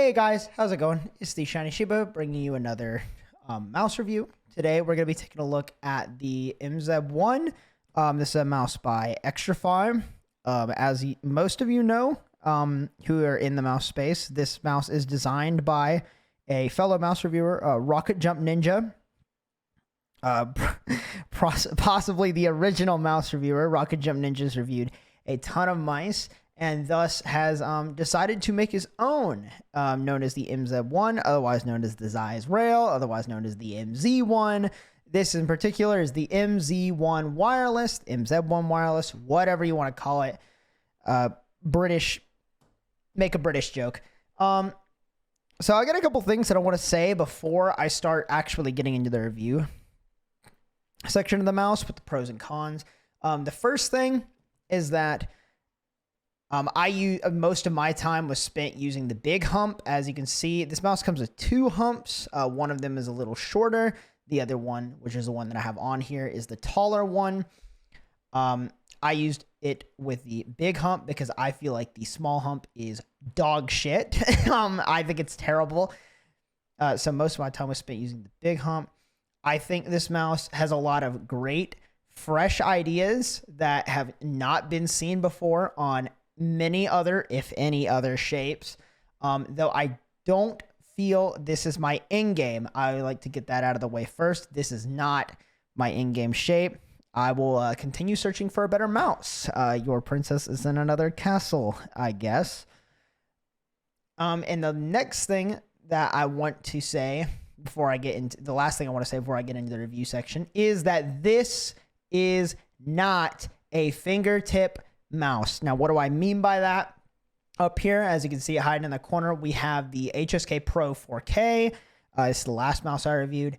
Hey guys, how's it going? It's the Shiny Shiba bringing you another mouse review. Today we're going to be taking a look at the MZ1. This is a mouse by Xtrfy. As most of you know who are in the mouse space, this mouse is designed by a fellow mouse reviewer, Rocket Jump Ninja. Possibly the original mouse reviewer. Rocket Jump Ninja's reviewed a ton of mice and thus has decided to make his own, known as the MZ1, otherwise known as the Zeiss Rail, otherwise known as the MZ1. This in particular is the MZ1 wireless, MZ1 wireless, whatever you want to call it. British, make a British joke. So I got a couple things that I want to say before I start actually getting into the review section of the mouse with the pros and cons. The first thing is that I use most of my time was spent using the big hump. As you can see, this mouse comes with two humps. One of them is a little shorter. The other one, which is the one that I have on here, is the taller one. I used it with the big hump because I feel like the small hump is dog shit. I think it's terrible. So most of my time was spent using the big hump. I think this mouse has a lot of great, fresh ideas that have not been seen before on many other, if any other shapes. Though I don't feel this is my in-game. I would like to get that out of the way first. This is not my in-game shape. I will continue searching for a better mouse. Your princess is in another castle, I guess. And the next thing that I want to say before I get into the last thing I want to say before I get into the review section is that this is not a fingertip mouse. Now, what do I mean by that? Up here, as you can see it hiding in the corner, we have the HSK Pro 4K. It's the last mouse I reviewed.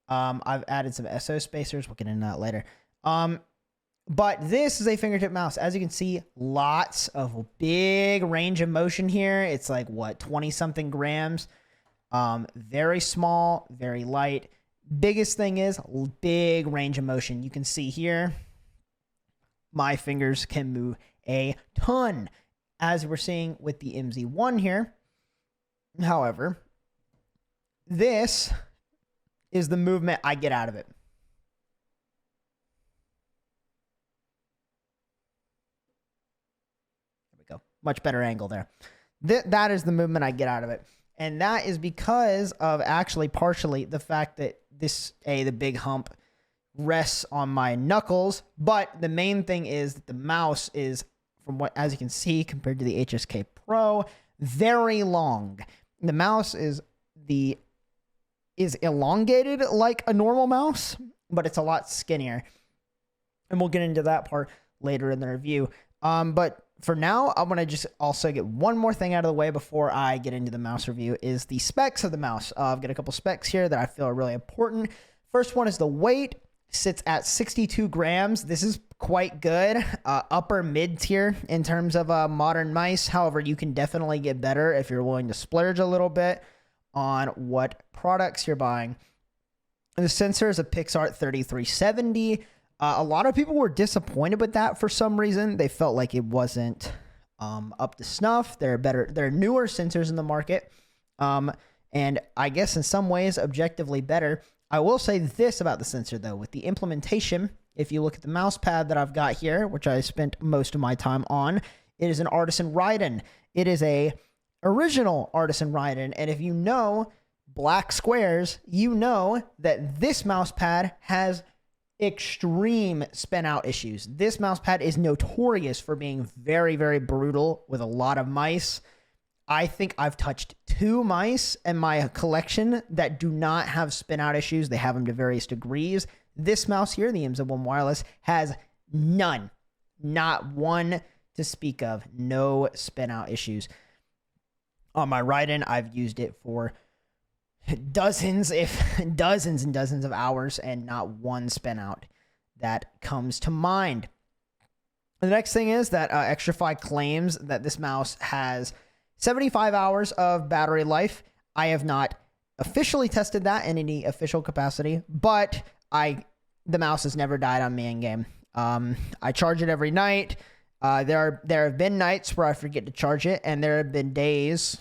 I've added some SO spacers. We'll get into that later. But this is a fingertip mouse. As you can see, lots of big range of motion here. It's like, what, 20-something grams. Very small, very light. Biggest thing is big range of motion. You can see here, my fingers can move a ton, as we're seeing with the MZ1 here. However, this is the movement I get out of it. There we go. Much better angle there. That is the movement I get out of it. And that is because of actually partially the fact that the big hump rests on my knuckles, but the main thing is that the mouse is, from what, as you can see, compared to the HSK Pro, very long. The mouse is elongated like a normal mouse, but it's a lot skinnier. And we'll get into that part later in the review. But for now, I'm going to just also get one more thing out of the way before I get into the mouse review, is the specs of the mouse. I've got a couple specs here that I feel are really important. First one is the weight. Sits at 62 grams. This is quite good. Upper mid tier in terms of modern mice. However, you can definitely get better if you're willing to splurge a little bit on what products you're buying. The sensor is a PixArt 3370. A lot of people were disappointed with that for some reason. They felt like it wasn't up to snuff. There are newer sensors in the market. And I guess in some ways objectively better. I will say this about the sensor, though. With the implementation, if you look at the mouse pad that I've got here, which I spent most of my time on, it is an Artisan Raiden. It is a original Artisan Raiden. And if you know black squares, you know that this mouse pad has extreme spin out issues. This mouse pad is notorious for being very, very brutal with a lot of mice. I think I've touched 2 mice in my collection that do not have spin out issues. They have them to various degrees. This mouse here, the MZ1 wireless, has none. Not one to speak of. No spin out issues. On my Raiden, I've used it for dozens and dozens of hours and not one spin out that comes to mind. The next thing is that Xtrfy claims that this mouse has 75 hours of battery life. I have not officially tested that in any official capacity, but the mouse has never died on me in game. I charge it every night. There have been nights where I forget to charge it, and there have been days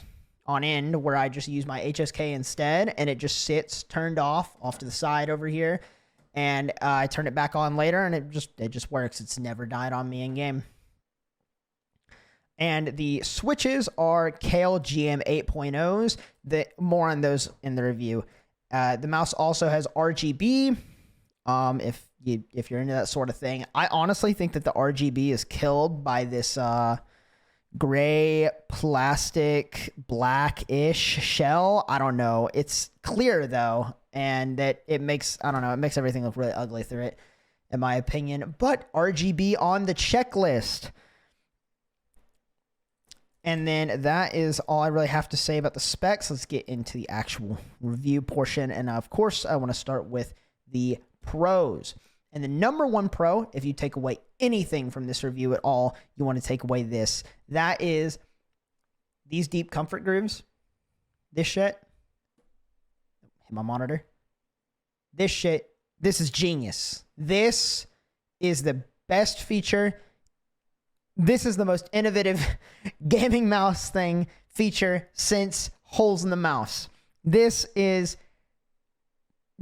on end where I just use my HSK instead, and it just sits turned off to the side over here, and I turn it back on later, and it just works. It's never died on me in game. And the switches are Kale GM 8.0s. More on those in the review. The mouse also has RGB. If you're into that sort of thing, I honestly think that the RGB is killed by this gray plastic blackish shell. I don't know. It's clear though, and that it makes it makes everything look really ugly through it, in my opinion. But RGB on the checklist. And then that is all I really have to say about the specs. Let's get into the actual review portion. And of course, I want to start with the pros. And the number one pro, if you take away anything from this review at all, you want to take away this. That is these deep comfort grooves. This shit. Hit my monitor. This shit. This is genius. This is the best feature. This is the most innovative gaming mouse feature since holes in the mouse. This is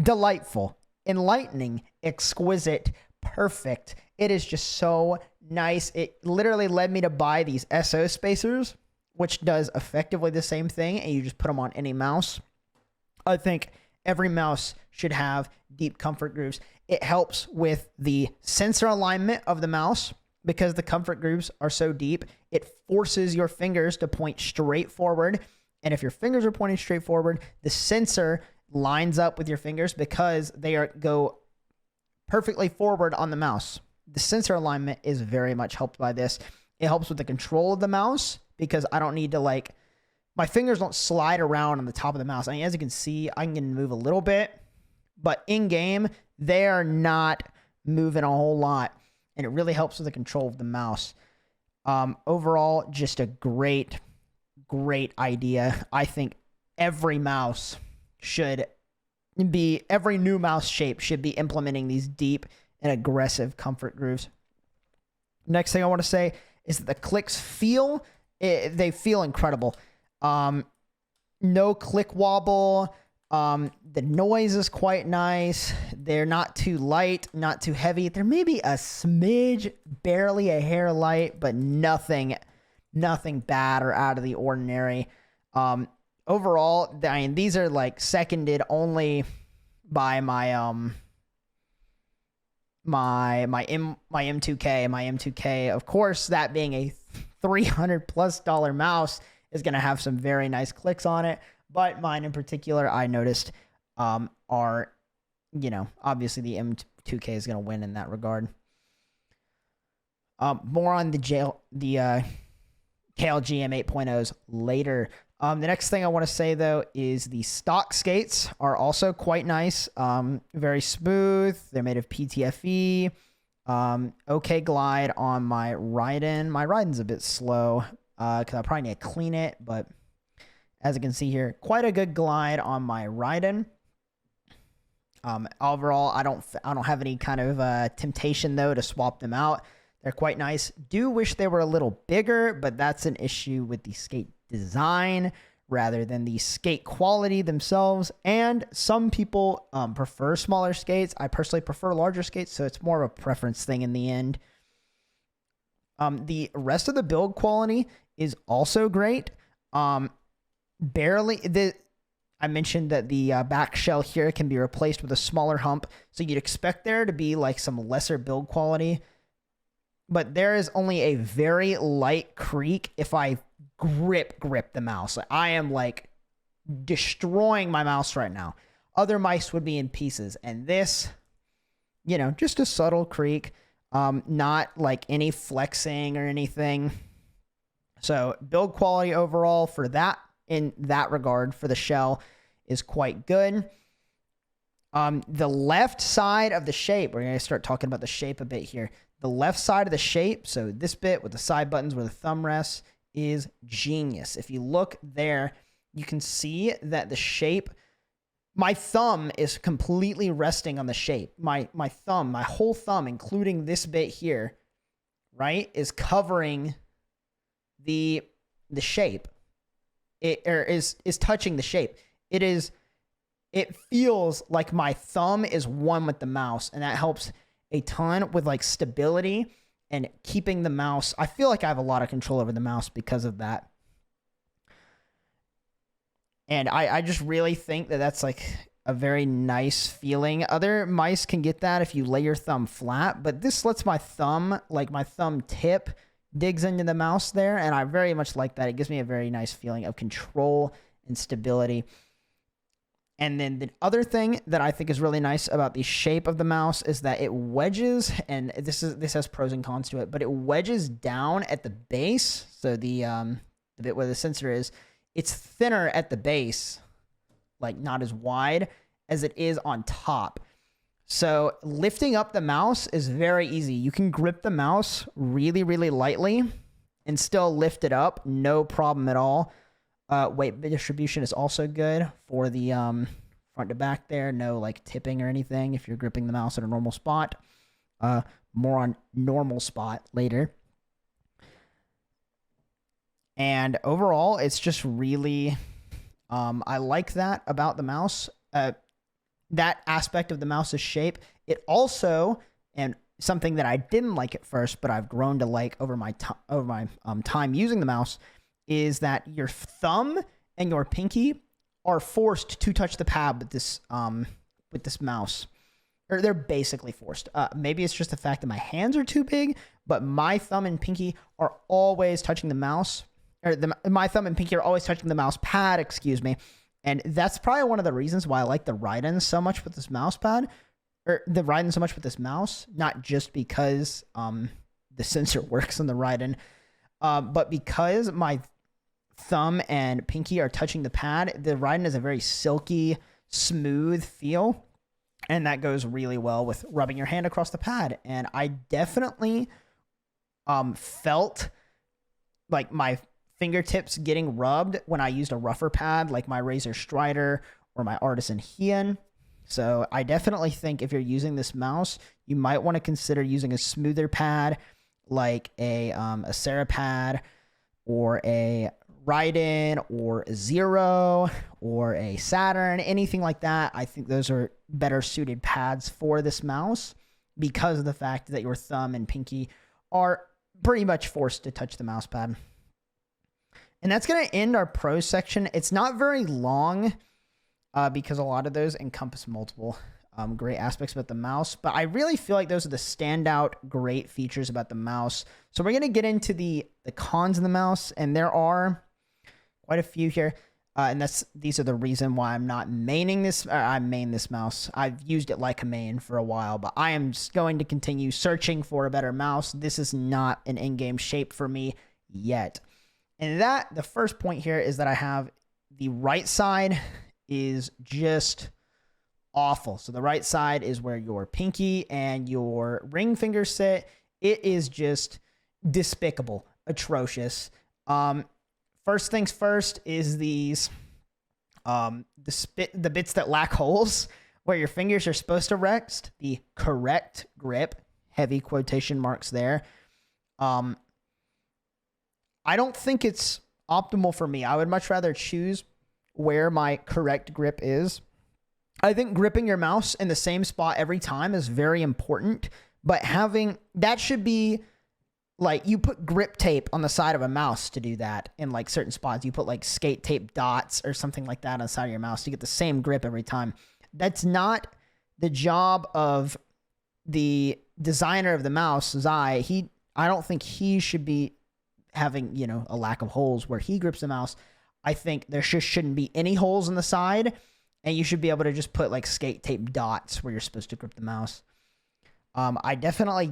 delightful, enlightening, exquisite, perfect. It is just so nice. It literally led me to buy these SO spacers, which does effectively the same thing, and you just put them on any mouse. I think every mouse should have deep comfort grooves. It helps with the sensor alignment of the mouse. Because the comfort grooves are so deep, it forces your fingers to point straight forward. And if your fingers are pointing straight forward, the sensor lines up with your fingers because they go perfectly forward on the mouse. The sensor alignment is very much helped by this. It helps with the control of the mouse because I don't need to my fingers don't slide around on the top of the mouse. I mean, as you can see, I can move a little bit, but in game, they are not moving a whole lot. And it really helps with the control of the mouse. Overall, just a great idea. I think every new mouse shape should be implementing these deep and aggressive comfort grooves. Next thing I want to say is that the clicks they feel incredible. No click wobble. The noise is quite nice. They're not too light, not too heavy. There may be a smidge, barely a hair light, but nothing bad or out of the ordinary. Overall, I mean, these are seconded only by my my M2K. Of course, that being a $300+ mouse is going to have some very nice clicks on it. But mine in particular, I noticed, are, obviously the M2K is going to win in that regard. More on the Kale GM 8.0s later. The next thing I want to say, though, is the stock skates are also quite nice. Very smooth. They're made of PTFE. Okay glide on my Raiden. My Raiden's a bit slow because I probably need to clean it, but as you can see here, quite a good glide on my Raiden. Overall, I don't have any kind of temptation though to swap them out. They're quite nice. Do wish they were a little bigger, but that's an issue with the skate design rather than the skate quality themselves. And some people prefer smaller skates. I personally prefer larger skates, so it's more of a preference thing in the end. The rest of the build quality is also great. I mentioned that the back shell here can be replaced with a smaller hump, so you'd expect there to be some lesser build quality, but there is only a very light creak if I grip the mouse. I am destroying my mouse right now. Other mice would be in pieces, and this, just a subtle creak, not any flexing or anything. So build quality overall for that, in that regard, for the shell, is quite good. The left side of the shape, we're going to start talking about the shape a bit here. The left side of the shape, so this bit with the side buttons where the thumb rests, is genius. If you look there, you can see that the shape, my thumb is completely resting on the shape. My whole thumb, including this bit here, right, is covering the shape. is touching the shape. It feels like my thumb is one with the mouse, and that helps a ton with like stability and keeping the mouse. I feel like I have a lot of control over the mouse because of that. And I just really think that that's like a very nice feeling. Other mice can get that if you lay your thumb flat, but this lets my thumb tip digs into the mouse there, and I very much like that. It gives me a very nice feeling of control and stability. And then the other thing that I think is really nice about the shape of the mouse is that it wedges, and this has pros and cons to it, but it wedges down at the base. So the bit where the sensor is, it's thinner at the base, like not as wide as it is on top. So lifting up the mouse is very easy. You can grip the mouse really, really lightly and still lift it up, no problem at all. Weight distribution is also good for the front to back there. No like tipping or anything if you're gripping the mouse at a normal spot. More on normal spot later. And overall, it's just really, I like that about the mouse. That aspect of the mouse's shape. It also, and something that I didn't like at first, but I've grown to like over my time using the mouse, is that your thumb and your pinky are forced to touch the pad with this mouse. Or they're basically forced. Maybe it's just the fact that my hands are too big, but my thumb and pinky are always touching the mouse. Or my thumb and pinky are always touching the mouse pad, excuse me. And that's probably one of the reasons why I like the ride-in so much with this mouse pad. Or the ride-in so much with this mouse. Not just because the sensor works on the ride-in, but because my thumb and pinky are touching the pad, the ride-in is a very silky, smooth feel. And that goes really well with rubbing your hand across the pad. And I definitely felt like my fingertips getting rubbed when I used a rougher pad, like my Razer Strider or my Artisan Hien. So I definitely think if you're using this mouse, you might want to consider using a smoother pad, like a Serapad or a Ride-In or a Zero or a Saturn, anything like that. I think those are better suited pads for this mouse because of the fact that your thumb and pinky are pretty much forced to touch the mouse pad. And that's going to end our pros section. It's not very long because a lot of those encompass multiple great aspects about the mouse. But I really feel like those are the standout great features about the mouse. So we're going to get into the cons of the mouse. And there are quite a few here. And these are the reason why I'm not maining this. I main this mouse. I've used it like a main for a while, but I am going to continue searching for a better mouse. This is not an in-game shape for me yet. And the first point here is that I have the right side is just awful. So the right side is where your pinky and your ring finger sit. It is just despicable, atrocious. First things first is these the bits that lack holes where your fingers are supposed to rest. The correct grip, heavy quotation marks there. I don't think it's optimal for me. I would much rather choose where my correct grip is. I think gripping your mouse in the same spot every time is very important, but that should be like you put grip tape on the side of a mouse to do that in like certain spots. You put like skate tape dots or something like that on the side of your mouse to get the same grip every time. That's not the job of the designer of the mouse, Zai. I don't think he should be having, a lack of holes where he grips the mouse. I think there just shouldn't be any holes in the side, and you should be able to just put like skate tape dots where you're supposed to grip the mouse. I definitely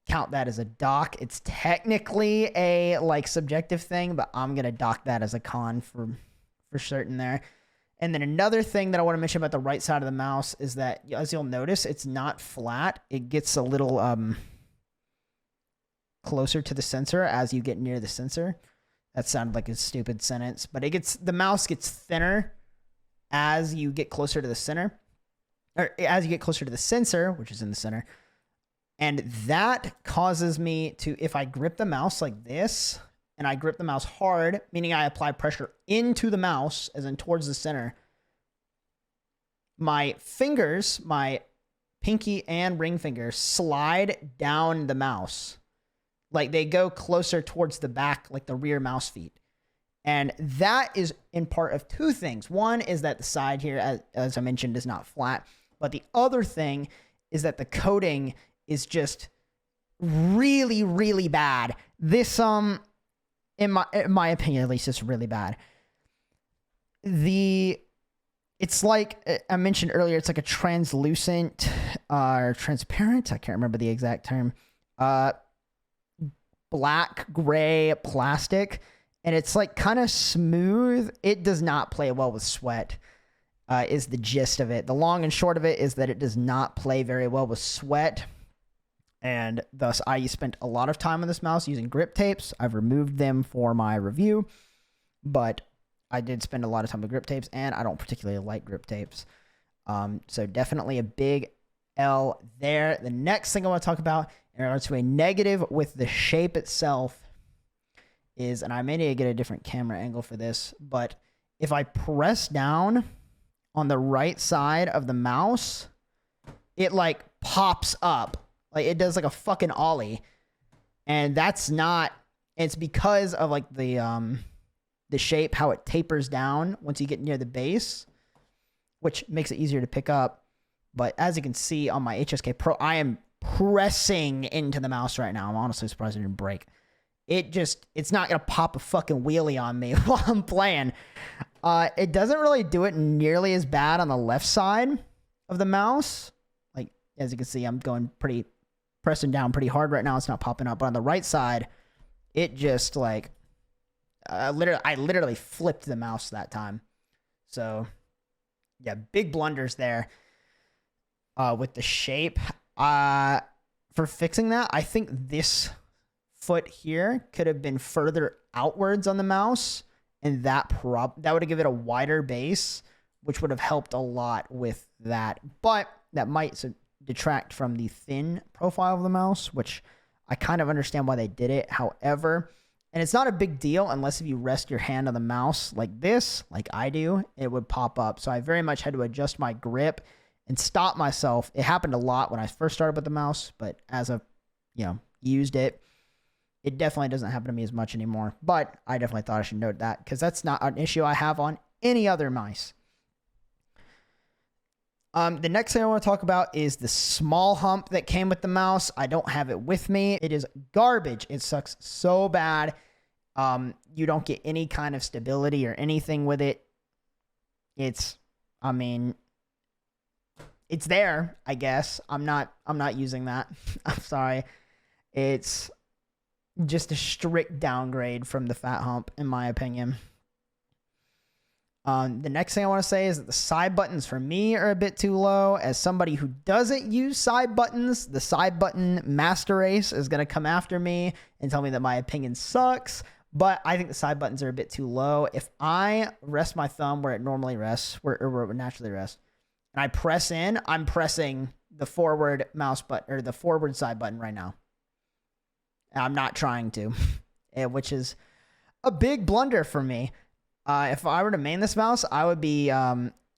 count that as a dock. It's technically a like subjective thing, but I'm gonna dock that as a con for certain there. And then another thing that I want to mention about the right side of the mouse is that, as you'll notice, it's not flat. It gets a little closer to the sensor as you get near the sensor. That sounded like a stupid sentence, but the mouse gets thinner as you get closer to the center, or as you get closer to the sensor, which is in the center. And that causes me to, if I grip the mouse like this and I grip the mouse hard, meaning I apply pressure into the mouse, as in towards the center, my fingers, my pinky and ring finger, slide down the mouse. Like they go closer towards the back, like the rear mouse feet. And that is in part of two things. One is that the side here, as I mentioned, is not flat. But the other thing is that the coating is just really, really bad. This, in my opinion, at least, is really bad. It's like I mentioned earlier, it's like a translucent or transparent. I can't remember the exact term. Black, gray plastic. And it's like kind of smooth. It does not play well with sweat, is the gist of it. The long and short of it is that it does not play very well with sweat. And thus, I spent a lot of time on this mouse using grip tapes. I've removed them for my review, but I did spend a lot of time with grip tapes, and I don't particularly like grip tapes. So definitely a big L there. The next thing I want to talk about in regards to a negative with the shape itself is, and I may need to get a different camera angle for this, but if I press down on the right side of the mouse, it like pops up. Like it does like a fucking ollie. And that's not, it's because of like the shape, how it tapers down once you get near the base, which makes it easier to pick up. But as you can see on my HSK Pro, I am pressing into the mouse right now. I'm honestly surprised it didn't break. It's not going to pop a fucking wheelie on me while I'm playing. It doesn't really do it nearly as bad on the left side of the mouse. Like, as you can see, I'm pressing down pretty hard right now. It's not popping up. But on the right side, it just like, I literally flipped the mouse that time. So, yeah, big blunders there with the shape. For fixing that, I think this foot here could have been further outwards on the mouse, and that would have given it a wider base, which would have helped a lot with that. But that might detract from the thin profile of the mouse, which I kind of understand why they did it. However, and it's not a big deal unless if you rest your hand on the mouse like this, like I do, it would pop up. So I very much had to adjust my grip and stop myself. It happened a lot when I first started with the mouse, but as I've, used it, it definitely doesn't happen to me as much anymore. But I definitely thought I should note that because that's not an issue I have on any other mice. The next thing I want to talk about is the small hump that came with the mouse. I don't have it with me. It is garbage. It sucks so bad. You don't get any kind of stability or anything with it. It's there, I guess. I'm not using that. I'm sorry. It's just a strict downgrade from the fat hump, in my opinion. The next thing I want to say is that the side buttons for me are a bit too low. As somebody who doesn't use side buttons, the side button master race is going to come after me and tell me that my opinion sucks. But I think the side buttons are a bit too low. If I rest my thumb where it normally rests, where it would naturally rest, and I press in, I'm pressing the forward mouse button or the forward side button right now. I'm not trying to, which is a big blunder for me. If I were to main this mouse, I would be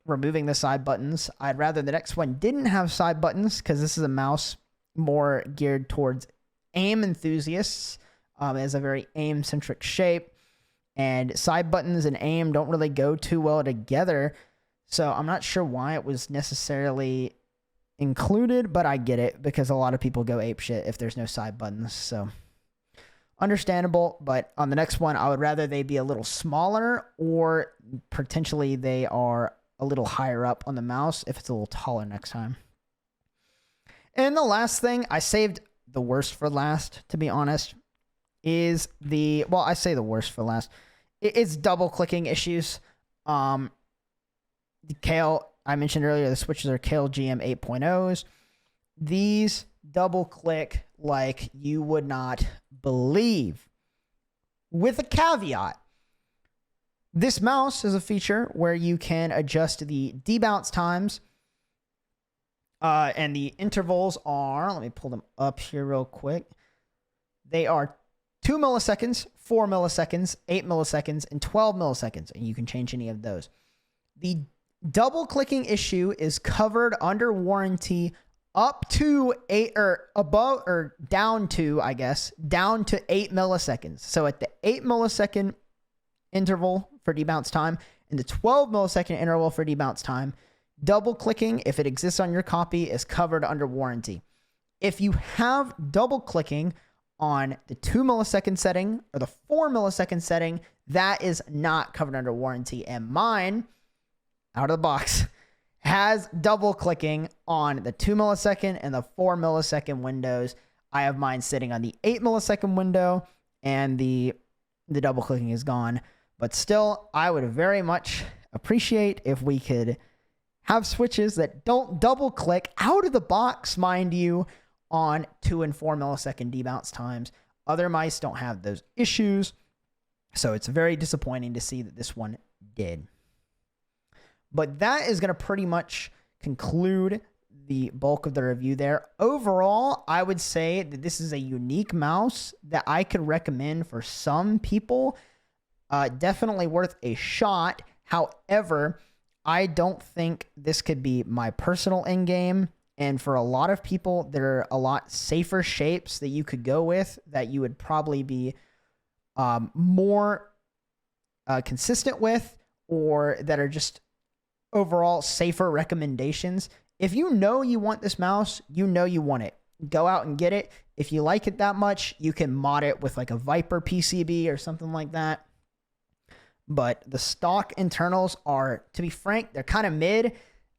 removing the side buttons. I'd rather the next one didn't have side buttons because this is a mouse more geared towards aim enthusiasts. It has a very aim-centric shape, and side buttons and aim don't really go too well together. So I'm not sure why it was necessarily included, but I get it because a lot of people go apeshit if there's no side buttons. So understandable, but on the next one, I would rather they be a little smaller or potentially they are a little higher up on the mouse if it's a little taller next time. And the last thing, I saved the worst for last, to be honest, is I say the worst for last. It's double clicking issues. The Kale, I mentioned earlier, the switches are Kale GM 8.0s. These double click like you would not believe. With a caveat, this mouse is a feature where you can adjust the debounce times, and the intervals are, let me pull them up here real quick. They are 2 milliseconds, 4 milliseconds, 8 milliseconds, and 12 milliseconds. And you can change any of those. The double clicking issue is covered under warranty up to 8 or above or down to, I guess, down to 8 milliseconds. So at the 8 millisecond interval for debounce time and the 12 millisecond interval for debounce time, double clicking, if it exists on your copy, is covered under warranty. If you have double clicking on the 2 millisecond setting or the 4 millisecond setting, that is not covered under warranty. And mine, out of the box, has double clicking on the 2 millisecond and the 4 millisecond windows. I have mine sitting on the 8 millisecond window, and the double clicking is gone. But still, I would very much appreciate if we could have switches that don't double click out of the box, mind you, on 2 and 4 millisecond debounce times. Other mice don't have those issues. So it's very disappointing to see that this one did. But that is going to pretty much conclude the bulk of the review there. Overall, I would say that this is a unique mouse that I could recommend for some people. Definitely worth a shot. However, I don't think this could be my personal end game. And for a lot of people, there are a lot safer shapes that you could go with that you would probably be more consistent with, or that are just overall safer recommendations. If you know you want this mouse, you know you want it. Go out and get it. If you like it that much, you can mod it with like a Viper PCB or something like that. But the stock internals are, to be frank, they're kind of mid.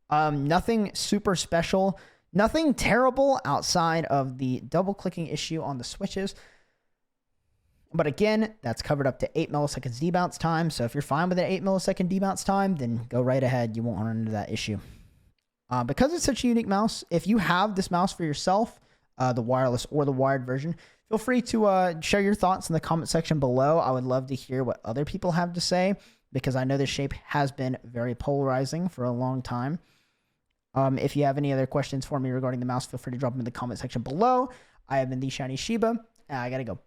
Nothing super special. Nothing terrible outside of the double clicking issue on the switches. But again, that's covered up to 8 milliseconds debounce time. So if you're fine with an 8 millisecond debounce time, then go right ahead. You won't run into that issue. Because it's such a unique mouse, if you have this mouse for yourself, the wireless or the wired version, feel free to share your thoughts in the comment section below. I would love to hear what other people have to say, because I know this shape has been very polarizing for a long time. If you have any other questions for me regarding the mouse, feel free to drop them in the comment section below. I have been the Shiny Shiba. I gotta go.